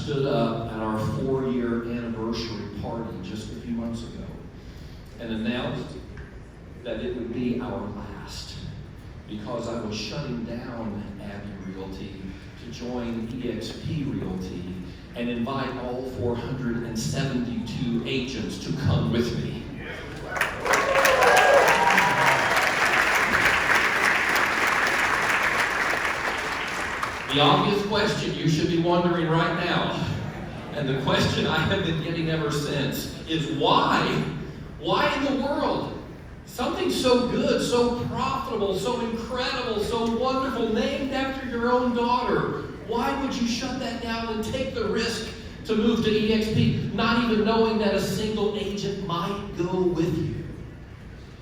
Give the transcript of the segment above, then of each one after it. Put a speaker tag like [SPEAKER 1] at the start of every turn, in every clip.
[SPEAKER 1] stood up at our 4-year anniversary party just a few months ago and announced that it would be our last because I was shutting down Abbey Realty to join EXP Realty and invite all 472 agents to come with me. The obvious question you should be wondering right now, and the question I have been getting ever since, is why? Why in the world? Something so good, so profitable, so incredible, so wonderful, named after your own daughter. Why would you shut that down and take the risk to move to EXP, not even knowing that a single agent might go with you?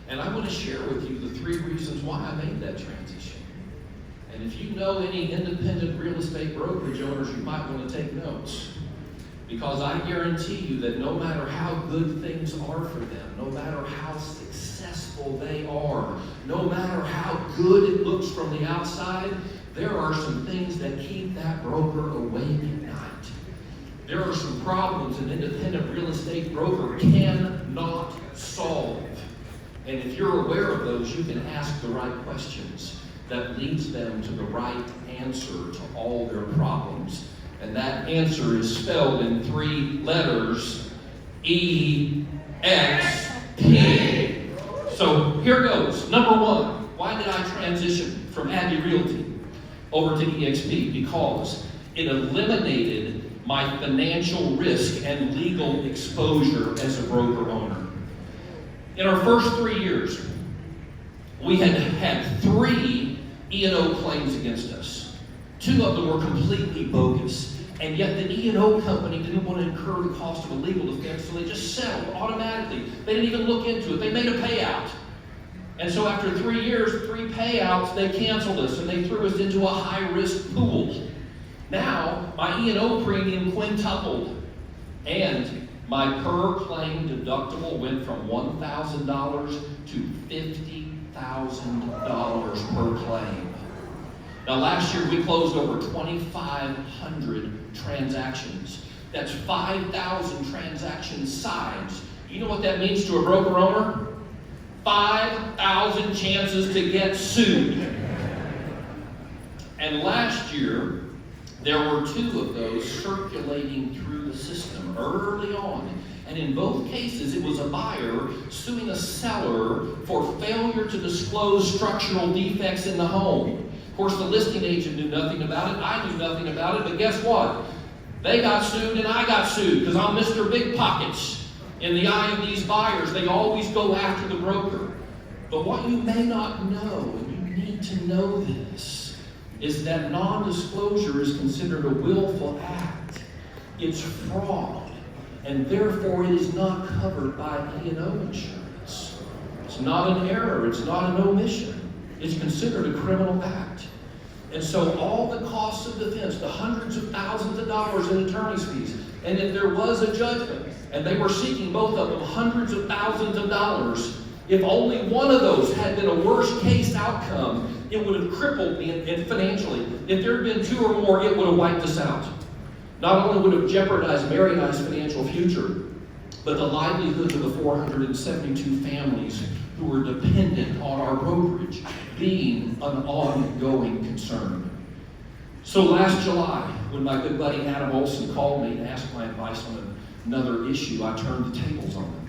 [SPEAKER 1] And I want to share with you the 3 reasons why I made that transition. And if you know any independent real estate brokerage owners, you might want to take notes. Because I guarantee you that no matter how good things are for them, no matter how successful they are, no matter how good it looks from the outside, there are some things that keep that broker awake at night. There are some problems an independent real estate broker cannot solve. And if you're aware of those, you can ask the right questions that leads them to the right answer to all their problems. And that answer is spelled in 3 letters, EXP. So here goes. Number 1, why did I transition from Abbey Realty over to EXP? Because it eliminated my financial risk and legal exposure as a broker owner. In our first 3 years, we had 3 E&O claims against us. 2 of them were completely bogus. And yet the E&O company didn't want to incur the cost of a legal defense, so they just settled automatically. They didn't even look into it. They made a payout. And so after 3 years, 3 payouts, they canceled us and they threw us into a high-risk pool. Now, my E&O premium quintupled. And my per-claim deductible went from $1,000 to $50,000 per claim. Now last year we closed over 2,500 transactions. That's 5,000 transaction sides. You know what that means to a broker owner? 5,000 chances to get sued. And last year, there were 2 of those circulating through the system early on. And in both cases, it was a buyer suing a seller for failure to disclose structural defects in the home. Of course, the listing agent knew nothing about it. I knew nothing about it. But guess what? They got sued and I got sued because I'm Mr. Big Pockets. In the eye of these buyers, they always go after the broker. But what you may not know, and you need to know this, is that non-disclosure is considered a willful act. It's fraud. And therefore, it is not covered by E&O insurance. It's not an error. It's not an omission. It's considered a criminal act. And so all the costs of defense, the hundreds of thousands of dollars in attorney's fees, and if there was a judgment, and they were seeking both of them hundreds of thousands of dollars, if only one of those had been a worst case outcome, it would have crippled me financially. If there had been 2 or more, it would have wiped us out. Not only would it have jeopardized Mary and I's financial future, but the livelihood of the 472 families who were dependent on our brokerage being an ongoing concern. So last July, when my good buddy Adam Olson called me to ask my advice on another issue, I turned the tables on him.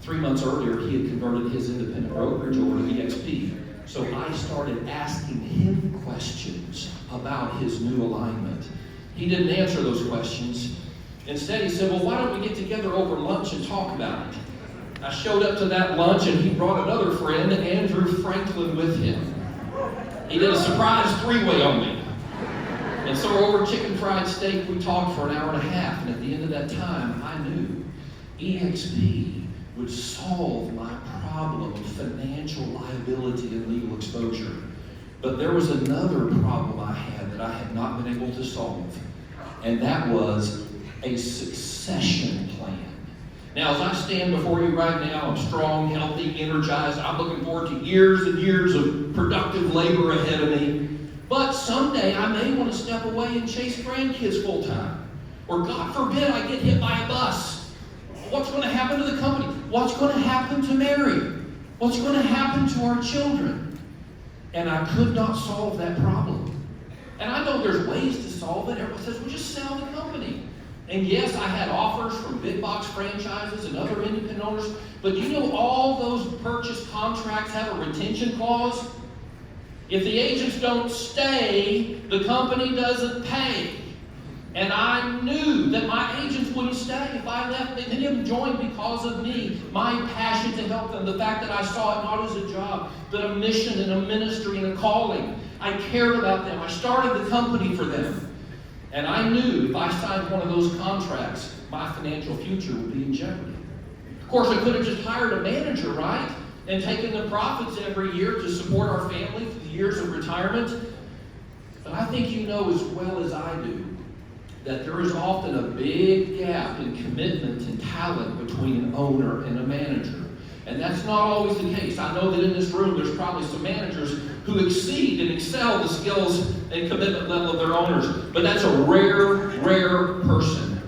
[SPEAKER 1] 3 months earlier, he had converted his independent brokerage over to EXP. So I started asking him questions about his new alignment. He didn't answer those questions. Instead, he said, well, why don't we get together over lunch and talk about it? I showed up to that lunch, and he brought another friend, Andrew Franklin, with him. He did a surprise 3-way on me. And so over chicken fried steak, we talked for an hour and a half. And at the end of that time, I knew EXP would solve my problem of financial liability and legal exposure. But there was another problem I had that I had not been able to solve. And that was a succession plan. Now, as I stand before you right now, I'm strong, healthy, energized. I'm looking forward to years and years of productive labor ahead of me. But someday I may want to step away and chase grandkids full time. Or God forbid I get hit by a bus. What's going to happen to the company? What's going to happen to Mary? What's going to happen to our children? And I could not solve that problem. And I know there's ways to solve it. Everyone says, well, just sell the company. And yes, I had offers from big box franchises and other independent owners. But you know all those purchase contracts have a retention clause? If the agents don't stay, the company doesn't pay. And I knew that my agents wouldn't stay if I left. Many of them joined because of me, my passion to help them, the fact that I saw it not as a job, but a mission and a ministry and a calling. I cared about them. I started the company for them. And I knew if I signed one of those contracts, my financial future would be in jeopardy. Of course, I could have just hired a manager, right? And taken the profits every year to support our family for the years of retirement. But I think you know as well as I do that there is often a big gap in commitment and talent between an owner and a manager. And that's not always the case. I know that in this room there's probably some managers who exceed and excel the skills and commitment level of their owners. But that's a rare person.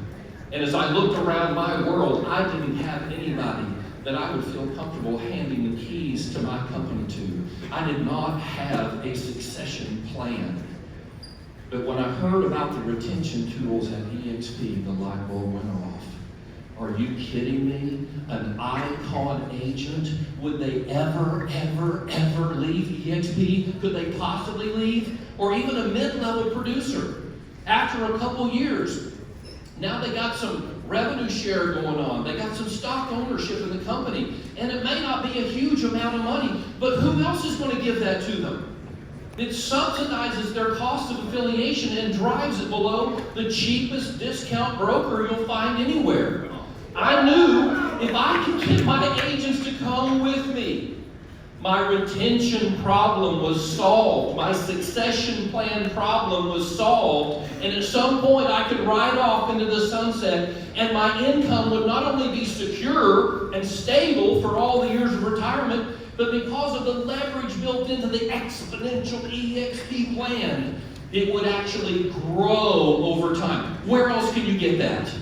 [SPEAKER 1] And as I looked around my world, I didn't have anybody that I would feel comfortable handing the keys to my company to. I did not have a succession plan. But when I heard about the retention tools at EXP, the light bulb went off. Are you kidding me? An icon agent? Would they ever leave EXP? Could they possibly leave? Or even a mid-level producer after a couple years. Now they got some revenue share going on. They got some stock ownership in the company. And it may not be a huge amount of money, but who else is going to give that to them? It subsidizes their cost of affiliation and drives it below the cheapest discount broker you'll find anywhere. I knew if I could get my agents to come with me, my retention problem was solved. My succession plan problem was solved. And at some point I could ride off into the sunset and my income would not only be secure and stable for all the years of retirement, but because of the leverage built into the exponential EXP plan, it would actually grow over time. Where else can you get that?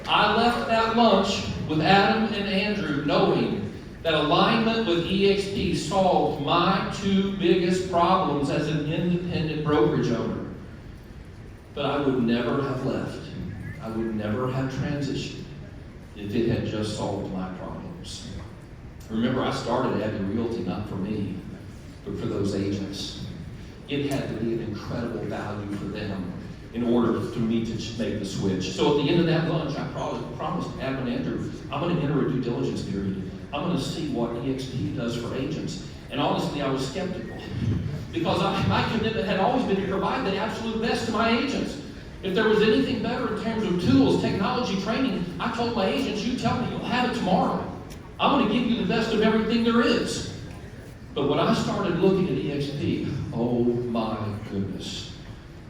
[SPEAKER 1] I left that lunch with Adam and Andrew knowing that alignment with EXP solved my two biggest problems as an independent brokerage owner. But I would never have left. I would never have transitioned if it had just solved my problems. Remember, I started Abbey Realty not for me, but for those agents. It had to be an incredible value for them in order for me to make the switch. So at the end of that lunch, I promised Adam and Andrew, I'm going to enter a due diligence period. I'm going to see what EXP does for agents. And honestly, I was skeptical because my commitment had always been to provide the absolute best to my agents. If there was anything better in terms of tools, technology, training, I told my agents, you tell me, you'll have it tomorrow. I'm going to give you the best of everything there is. But when I started looking at EXP, oh my goodness.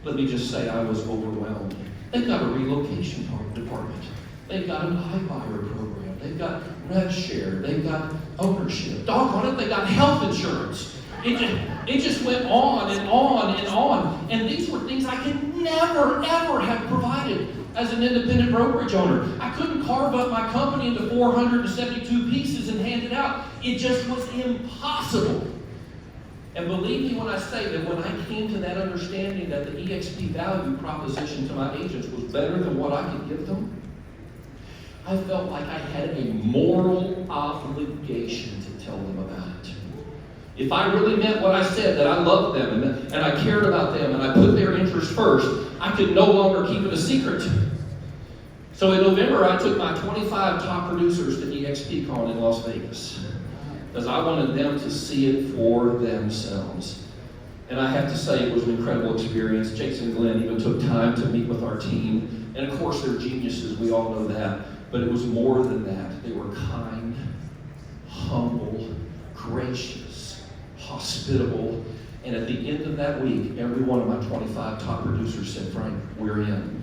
[SPEAKER 1] Let me just say I was overwhelmed. They've got a relocation department. They've got an iBuyer program. They've got rev share. They've got ownership. Doggone it, they got health insurance. It just went on and on and on. And these were things I could never, ever have provided as an independent brokerage owner. I couldn't carve up my company into 472 pieces and hand it out. It just was impossible. And believe me when I say that when I came to that understanding that the EXP value proposition to my agents was better than what I could give them, I felt like I had a moral obligation to tell them about it. If I really meant what I said, that I loved them and I cared about them and I put their interests first, I could no longer keep it a secret. So in November, I took my 25 top producers to EXPCon in Las Vegas because I wanted them to see it for themselves. And I have to say it was an incredible experience. Jason and Glenn even took time to meet with our team. And of course, they're geniuses. We all know that. But it was more than that. They were kind, humble, gracious, hospitable. And at the end of that week, every one of my 25 top producers said, Frank, we're in.